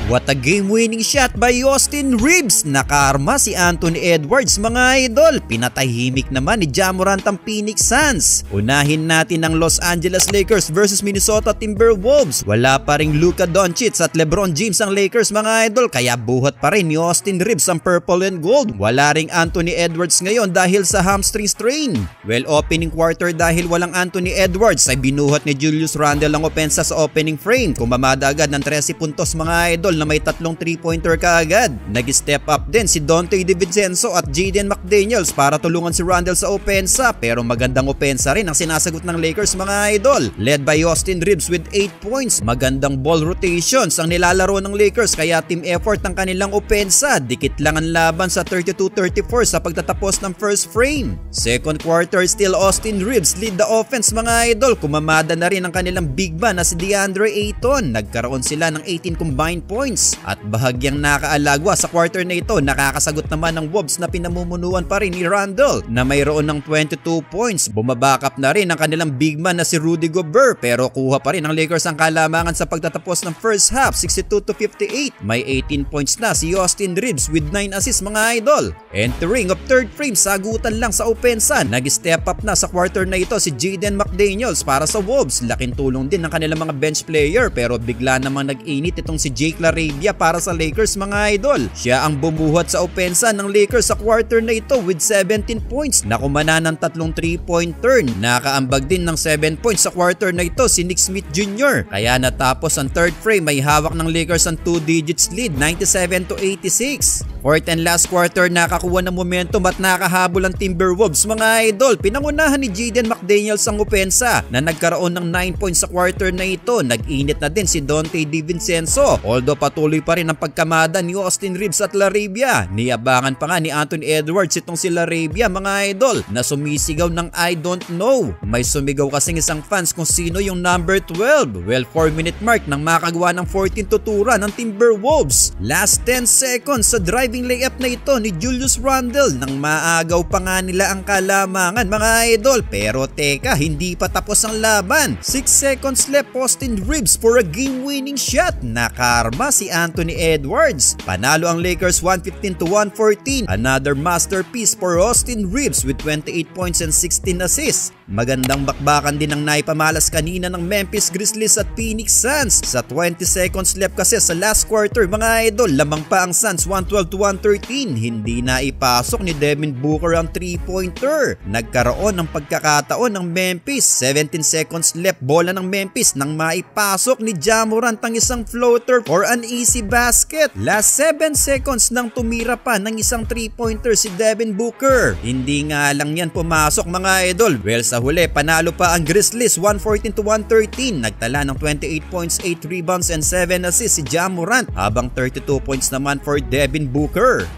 What a game-winning shot by Austin Reeves. Nakarma si Anthony Edwards mga idol. Pinatahimik naman ni Ja Morant ang Phoenix Suns. Unahin natin ang Los Angeles Lakers versus Minnesota Timberwolves. Wala pa ring Luka Doncic at LeBron James ang Lakers mga idol, kaya buhat pa rin ni Austin Reeves ang purple and gold. Wala ring Anthony Edwards ngayon dahil sa hamstring strain. Well, opening quarter dahil walang Anthony Edwards ay binuhat ni Julius Randle ang opensa sa opening frame. Kumamada agad ng 13 puntos mga idol na may 3 3-pointer kaagad. Nag-step up din si Donte DiVincenzo at Jaden McDaniels para tulungan si Randle sa opensa, pero magandang opensa rin ang sinasagot ng Lakers mga idol. Led by Austin Reeves with 8 points. Magandang ball rotations ang nilalaro ng Lakers kaya team effort ang kanilang opensa. Dikit lang ang laban sa 32-34 sa pagtatapos ng first frame. Second quarter still Austin Reeves lead the offense mga idol. Kumamada na rin ang kanilang big man na si DeAndre Ayton. Nagkaroon sila ng 18 combined points. At bahagyang nakaalagwa sa quarter na ito, nakakasagot naman ng Wolves na pinamumunuan pa rin ni Randle na mayroon ng 22 points. Bumabackup na rin ang kanilang big man na si Rudy Gobert, pero kuha pa rin ang Lakers ang kalamangan sa pagtatapos ng first half 62-58. May 18 points na si Austin Reeves with 9 assists mga idol. Entering of third frame, sagutan lang sa opensa. Nag-step up na sa quarter na ito si Jaden McDaniels para sa Wolves. Laking tulong din ng kanilang mga bench player, pero bigla namang nag-init itong si Jake LaRavia para sa Lakers mga idol. Siya ang bumuhat sa opensa ng Lakers sa quarter na ito with 17 points. Nakumana ng 3 3-point turn. Nakaambag din ng 7 points sa quarter na ito si Nick Smith Jr. Kaya natapos ang third frame, may hawak ng Lakers ang 2 digits lead 97-86. Fourth and last quarter, nakakuha ng momentum at nakahabol ang Timberwolves mga idol. Pinangunahan ni Jaden McDaniels ang opensa na nagkaroon ng 9 points sa quarter na ito. Nag-init na din si Donte DiVincenzo. Although patuloy pa rin ang pagkamada ni Austin Reeves at LaRavia. Niyabangan pa nga ni Anthony Edwards itong si LaRavia mga idol na sumisigaw ng I don't know. May sumigaw kasing isang fans kung sino yung number 12. Well, 4-minute mark nang makagawa ng 14 tuturan ng Timberwolves. Last 10 seconds sa driving layup na ito ni Julius Randle nang maagaw pa nga nila ang kalamangan mga idol. Pero teka, hindi pa tapos ang laban. 6 seconds left, Austin Reeves for a game-winning shot. Nakarma si Anthony Edwards. Panalo ang Lakers 115-114. Another masterpiece for Austin Reeves with 28 points and 16 assists. Magandang bakbakan din ang naipamalas kanina ng Memphis Grizzlies at Phoenix Suns. Sa 20 seconds left kasi sa last quarter mga idol, lamang pa ang Suns 112-113. Hindi na ipasok ni Devin Booker ang 3-pointer. Nagkaroon ng pagkakataon ng Memphis. 17 seconds left, bola ng Memphis nang maipasok ni Ja Morant ang isang floater for an easy basket. Last 7 seconds nang tumira pa ng isang 3-pointer si Devin Booker. Hindi nga lang yan pumasok mga idol. Well, sa huli, panalo pa ang Grizzlies 114-113. Nagtala ng 28 points, 8 rebounds and 7 assists si Ja Morant, habang 32 points naman for Devin Booker.